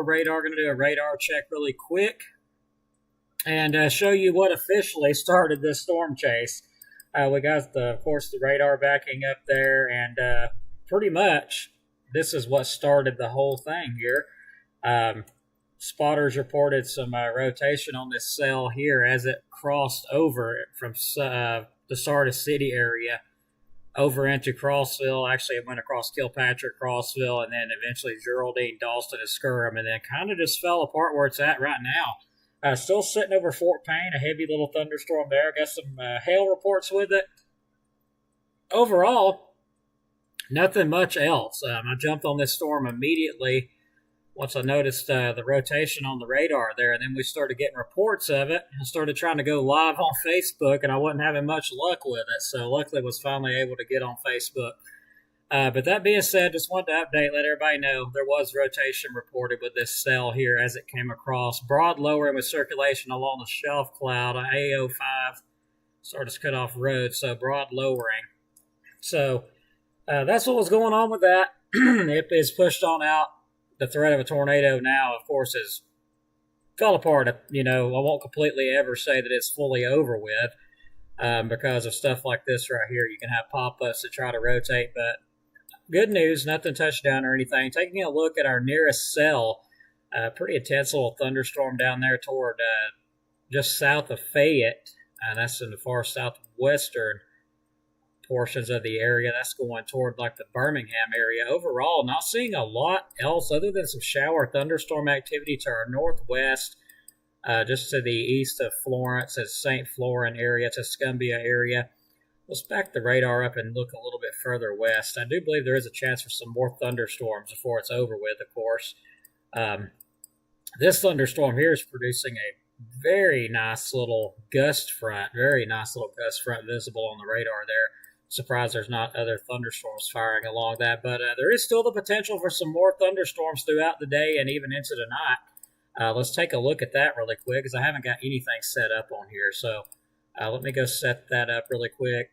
Radar, going to do a radar check really quick and show you what officially started this storm chase. We got, of course, the radar backing up there, and pretty much this is what started the whole thing here. Spotters reported some rotation on this cell here as it crossed over from the Sardis City area over into Crossville. Actually, it went across Kilpatrick, Crossville, and then eventually Geraldine, Dalston, and Skirham, and then kind of just fell apart where it's at right now. Still sitting over Fort Payne, a heavy little thunderstorm there. Got some hail reports with it. Overall, nothing much else. I jumped on this storm immediately once I noticed the rotation on the radar there, and then we started getting reports of it. I started trying to go live on Facebook, and I wasn't having much luck with it, so luckily was finally able to get on Facebook. But that being said, just wanted to update, let everybody know there was rotation reported with this cell here as it came across. Broad lowering with circulation along the shelf cloud, A05, Sardis Cutoff Road, so broad lowering. So that's what was going on with that. It is pushed on out. The threat of a tornado now, of course, is fell apart. I won't completely ever say that it's fully over with because of stuff like this right here. You can have pop-ups to try to rotate, but good news, nothing touched down or anything. Taking a look at our nearest cell, pretty intense little thunderstorm down there toward just south of Fayette. That's in the far southwestern portions of the area. That's going toward like the Birmingham area. Overall, not seeing a lot else other than some shower thunderstorm activity to our northwest, just to the east of Florence and St. Florent area, Tuscumbia area. Let's back the radar up and look a little bit further west. I do believe there is a chance for some more thunderstorms before it's over with, of course. This thunderstorm here is producing a very nice little gust front, visible on the radar there. Surprised there's not other thunderstorms firing along that, but there is still the potential for some more thunderstorms throughout the day and even into the night. Let's take a look at that really quick because I haven't got anything set up on here. So let me go set that up really quick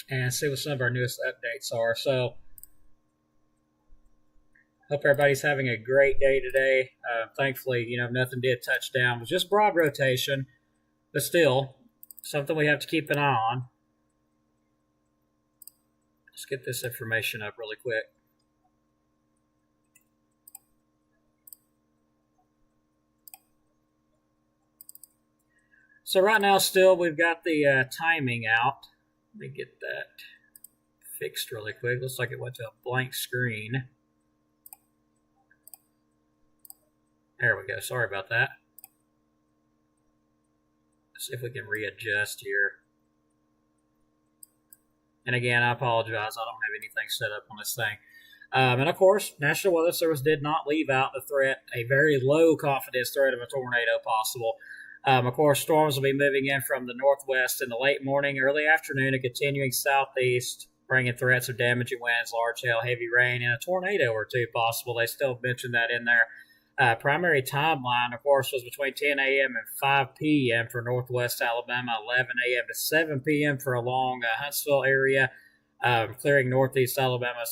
and see what some of our newest updates are. So hope everybody's having a great day today. Thankfully, nothing did touch down. It was just broad rotation, but still something we have to keep an eye on. Let's get this information up really quick. So right now still we've got the timing out. Let me get that fixed really quick. Looks like it went to a blank screen. There we go. Sorry about that. See if we can readjust here. And again, I apologize. I don't have anything set up on this thing. And of course, National Weather Service did not leave out the threat, a very low confidence threat of a tornado possible. Of course, storms will be moving in from the northwest in the late morning, early afternoon, and continuing southeast, bringing threats of damaging winds, large hail, heavy rain, and a tornado or two possible. They still mentioned that in there. Primary timeline, of course, was between 10 a.m. and 5 p.m. for northwest Alabama, 11 a.m. to 7 p.m. for along Huntsville area, clearing northeast Alabama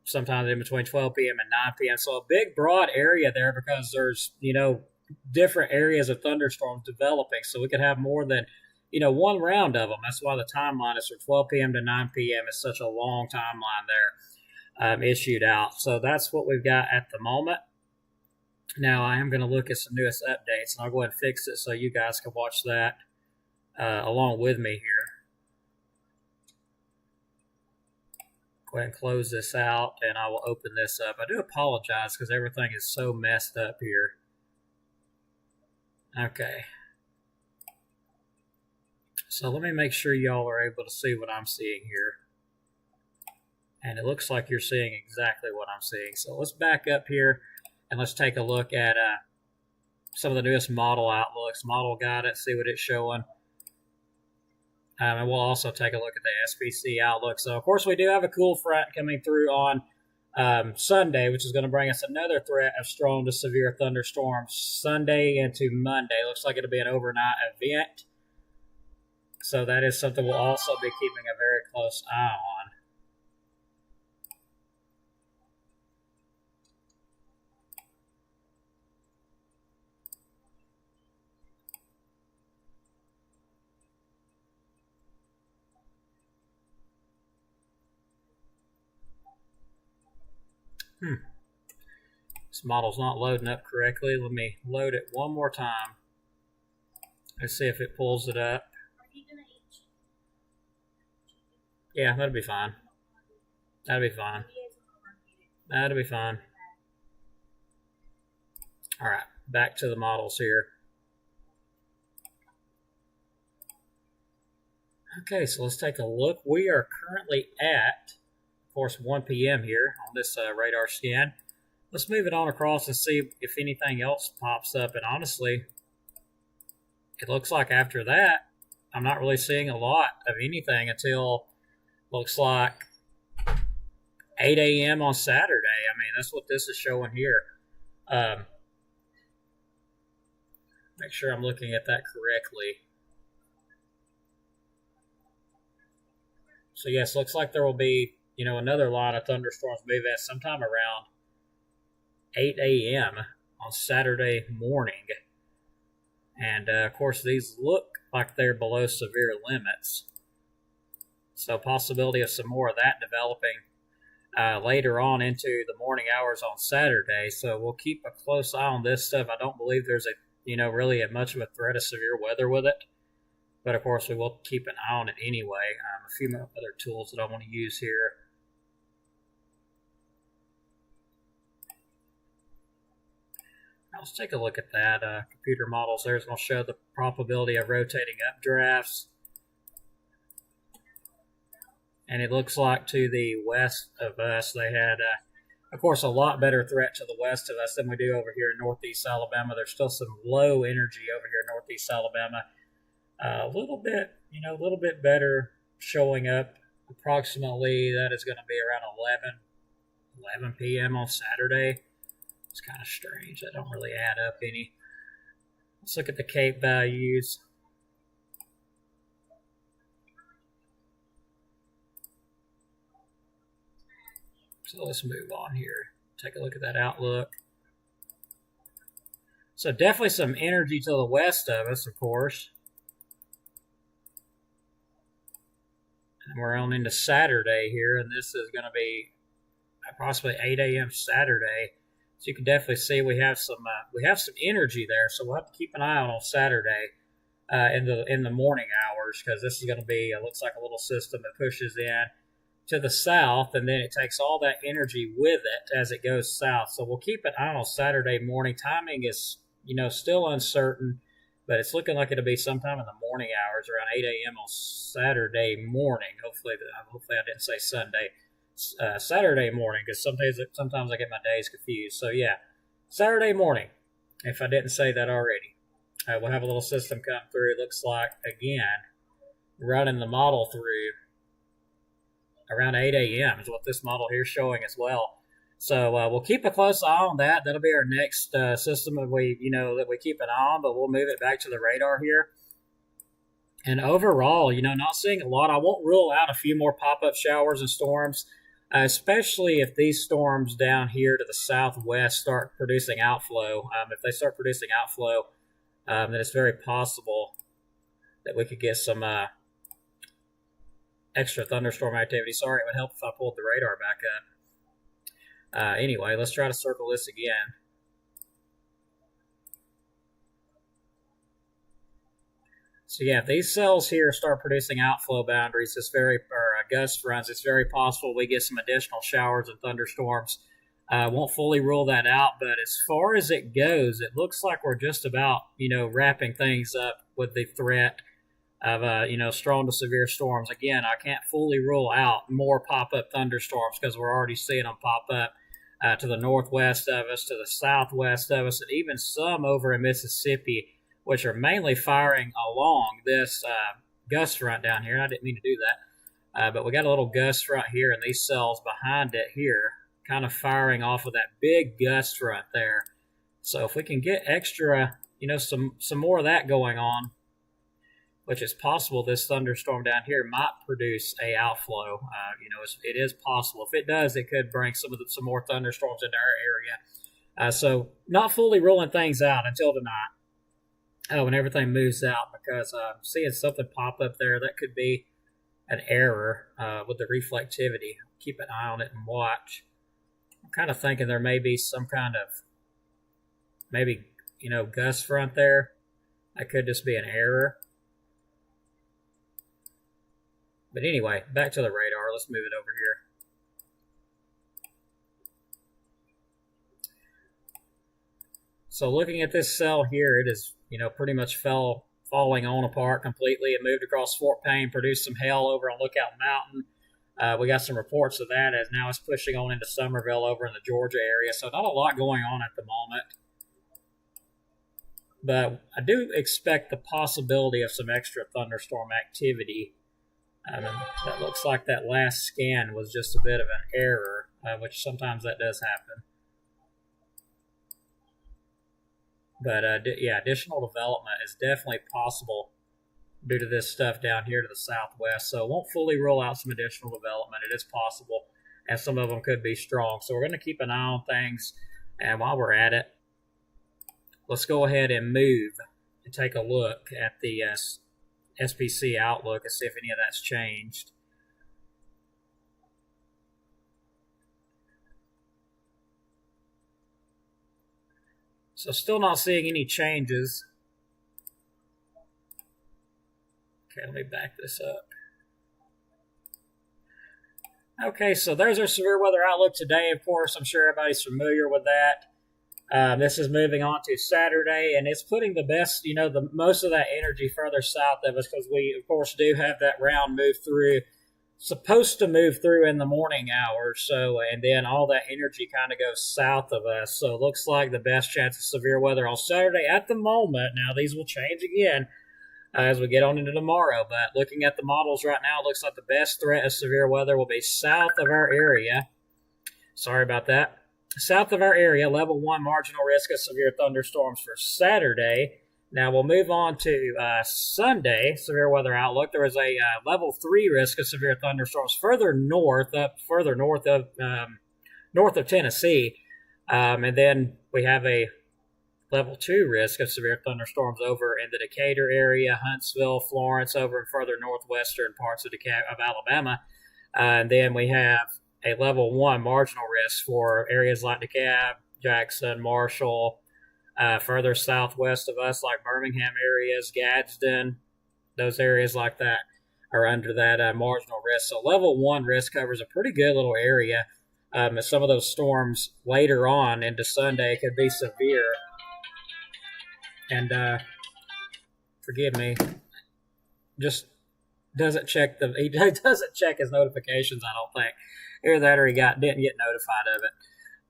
sometimes in between 12 p.m. and 9 p.m. So a big, broad area there because there's, different areas of thunderstorms developing. So we could have more than, one round of them. That's why the timeline is from 12 p.m. to 9 p.m. It's such a long timeline there issued out. So that's what we've got at the moment. Now, I am going to look at some newest updates, and I'll go ahead and fix it so you guys can watch that along with me here. Go ahead and close this out, and I will open this up. I do apologize because everything is so messed up here. Okay. So let me make sure y'all are able to see what I'm seeing here. And it looks like you're seeing exactly what I'm seeing. So let's back up here. And let's take a look at some of the newest model outlooks, model guidance, see what it's showing. And we'll also take a look at the SPC outlook. So, of course, we do have a cool front coming through on Sunday, which is going to bring us another threat of strong to severe thunderstorms Sunday into Monday. Looks like it'll be an overnight event. So that is something we'll also be keeping a very close eye on. This model's not loading up correctly. Let me load it one more time. Let's see if it pulls it up. Yeah, that'll be fine. That'll be fine. That'll be fine. All right, back to the models here. Okay, so let's take a look. We are currently at, of course, 1 p.m. here on this radar scan. Let's move it on across and see if anything else pops up. And honestly, it looks like after that, I'm not really seeing a lot of anything until looks like 8 a.m. on Saturday. I mean, that's what this is showing here. Make sure I'm looking at that correctly. So yes, looks like there will be, another line of thunderstorms move at sometime around 8 a.m. on Saturday morning. And of course, these look like they're below severe limits. So possibility of some more of that developing later on into the morning hours on Saturday. So we'll keep a close eye on this stuff. I don't believe there's really much of a threat of severe weather with it. But of course, we will keep an eye on it anyway. A few more other tools that I want to use here. Now let's take a look at that. Computer models there is going to show the probability of rotating updrafts. And it looks like to the west of us, they had, of course, a lot better threat to the west of us than we do over here in northeast Alabama. There's still some low energy over here in northeast Alabama. A little bit better showing up. Approximately, that is going to be around 11 p.m. on Saturday. It's kind of strange. That don't really add up any. Let's look at the Cape values. So let's move on here. Take a look at that outlook. So definitely some energy to the west of us, of course. And we're on into Saturday here, and this is going to be approximately 8 a.m. Saturday. So you can definitely see we have some energy there. So we'll have to keep an eye out on Saturday in the morning hours, because this is going to be looks like a little system that pushes in to the south, and then it takes all that energy with it as it goes south. So we'll keep an eye on Saturday morning. Timing is still uncertain, but it's looking like it'll be sometime in the morning hours, around 8 a.m. on Saturday morning. Hopefully I didn't say Sunday. Saturday morning, because sometimes I get my days confused. So yeah, Saturday morning, if I didn't say that already. We'll have a little system come through. It looks like, again, running the model through around 8 a.m. is what this model here is showing as well. So we'll keep a close eye on that. That'll be our next system that we keep an eye on, but we'll move it back to the radar here. And overall, not seeing a lot. I won't rule out a few more pop-up showers and storms, especially if these storms down here to the southwest start producing outflow. If they start producing outflow, then it's very possible that we could get some extra thunderstorm activity. Sorry, it would help if I pulled the radar back up. Anyway, let's try to circle this again. So yeah, if these cells here start producing outflow boundaries, gust fronts, it's very possible we get some additional showers and thunderstorms. Won't fully rule that out, but as far as it goes, it looks like we're just about, wrapping things up with the threat of, strong to severe storms. Again, I can't fully rule out more pop-up thunderstorms because we're already seeing them pop up to the northwest of us, to the southwest of us, and even some over in Mississippi, which are mainly firing along this gust front down here. And I didn't mean to do that, but we got a little gust front here, and these cells behind it here kind of firing off of that big gust front there. So if we can get extra, some more of that going on, which is possible, this thunderstorm down here might produce a outflow. It is possible. If it does, it could bring some more thunderstorms into our area. So not fully ruling things out until tonight. When everything moves out, because I'm seeing something pop up there that could be an error with the reflectivity. Keep an eye on it and watch. I'm kind of thinking there may be some kind of, maybe, gust front there. That could just be an error. But anyway, back to the radar. Let's move it over here. So looking at this cell here, it is, pretty much falling on apart completely. It moved across Fort Payne, produced some hail over on Lookout Mountain. We got some reports of that as now it's pushing on into Summerville over in the Georgia area. So not a lot going on at the moment. But I do expect the possibility of some extra thunderstorm activity. That looks like that last scan was just a bit of an error, which sometimes that does happen. But yeah, additional development is definitely possible due to this stuff down here to the southwest. So won't fully rule out some additional development. It is possible, and some of them could be strong. So we're going to keep an eye on things. And while we're at it, let's go ahead and move and take a look at the SPC outlook and see if any of that's changed. So still not seeing any changes. Okay, let me back this up. Okay, so there's our severe weather outlook today. Of course, I'm sure everybody's familiar with that. This is moving on to Saturday, and it's putting the best, the most of that energy further south of us because we, of course, do have that round move through. Supposed to move through in the morning hours, so and then all that energy kind of goes south of us. So it looks like the best chance of severe weather on Saturday at the moment. Now these will change again as we get on into tomorrow, but looking at the models right now, it looks like the best threat of severe weather will be south of our area. Sorry about that. South of our area, level 1 marginal risk of severe thunderstorms for Saturday. Now we'll move on to Sunday, severe weather outlook. There is a level 3 risk of severe thunderstorms further north of Tennessee. And then we have a level 2 risk of severe thunderstorms over in the Decatur area, Huntsville, Florence, over in further northwestern parts of Alabama. And then we have a level 1 marginal risk for areas like DeKalb, Jackson, Marshall, further southwest of us, like Birmingham areas, Gadsden, those areas like that are under that marginal risk. So level 1 risk covers a pretty good little area. Some of those storms later on into Sunday could be severe. And forgive me, just doesn't check he doesn't check his notifications, I don't think. Either that or he didn't get notified of it.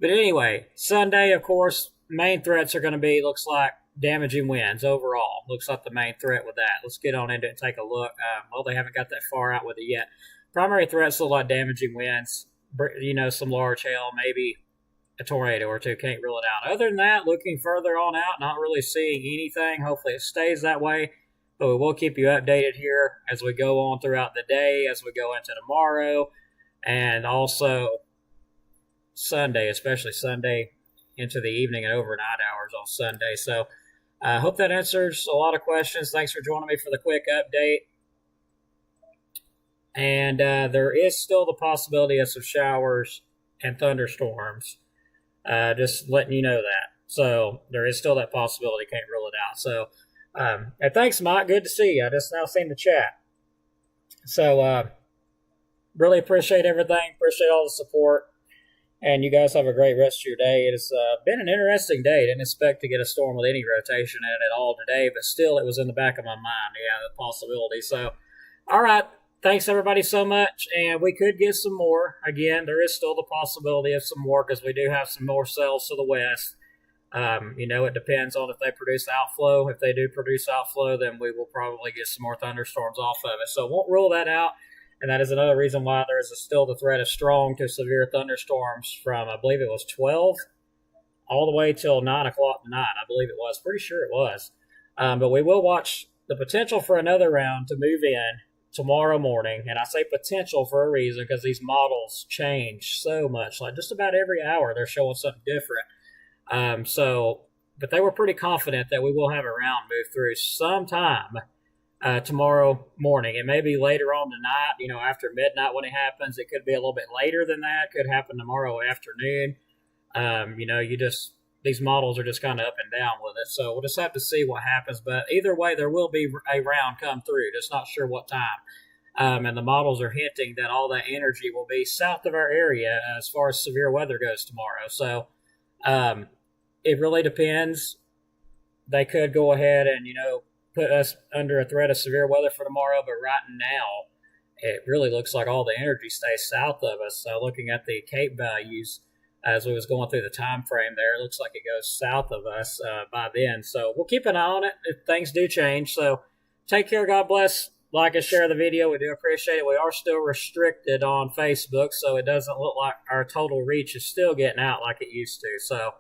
But anyway, Sunday, of course, main threats are going to be, looks like, damaging winds overall. Looks like the main threat with that. Let's get on into it and take a look. Well, they haven't got that far out with it yet. Primary threats look like damaging winds, some large hail, maybe a tornado or two. Can't rule it out. Other than that, looking further on out, not really seeing anything. Hopefully it stays that way. But we will keep you updated here as we go on throughout the day, as we go into tomorrow, and also Sunday, especially Sunday into the evening and overnight hours on Sunday. So I hope that answers a lot of questions. Thanks for joining me for the quick update. And there is still the possibility of some showers and thunderstorms. Just letting you know that. So there is still that possibility. Can't rule it out. So and thanks, Mike. Good to see you. I just now seen the chat. So really appreciate everything. Appreciate all the support. And you guys have a great rest of your day. It has been an interesting day. Didn't expect to get a storm with any rotation in it at all today, but still it was in the back of my mind. Yeah, the possibility. So, all right. Thanks, everybody, so much. And we could get some more. Again, there is still the possibility of some more because we do have some more cells to the west. It depends on if they produce outflow. If they do produce outflow, then we will probably get some more thunderstorms off of it. So won't rule that out. And that is another reason why there is still the threat of strong to severe thunderstorms from, I believe it was 12 all the way till 9 o'clock tonight. I believe it was. Pretty sure it was. But we will watch the potential for another round to move in tomorrow morning. And I say potential for a reason because these models change so much. Like just about every hour they're showing something different. But they were pretty confident that we will have a round move through sometime tomorrow morning. It may be later on tonight, after midnight when it happens. It could be a little bit later than that. Could happen tomorrow afternoon. These models are just kind of up and down with it. So we'll just have to see what happens. But either way, there will be a round come through. Just not sure what time. And the models are hinting that all that energy will be south of our area as far as severe weather goes tomorrow. So it really depends. They could go ahead and, put us under a threat of severe weather for tomorrow. But right now, it really looks like all the energy stays south of us. So looking at the Cape values as we was going through the time frame there, it looks like it goes south of us by then. So we'll keep an eye on it if things do change. So take care. God bless. Like and share the video. We do appreciate it. We are still restricted on Facebook, so it doesn't look like our total reach is still getting out like it used to. So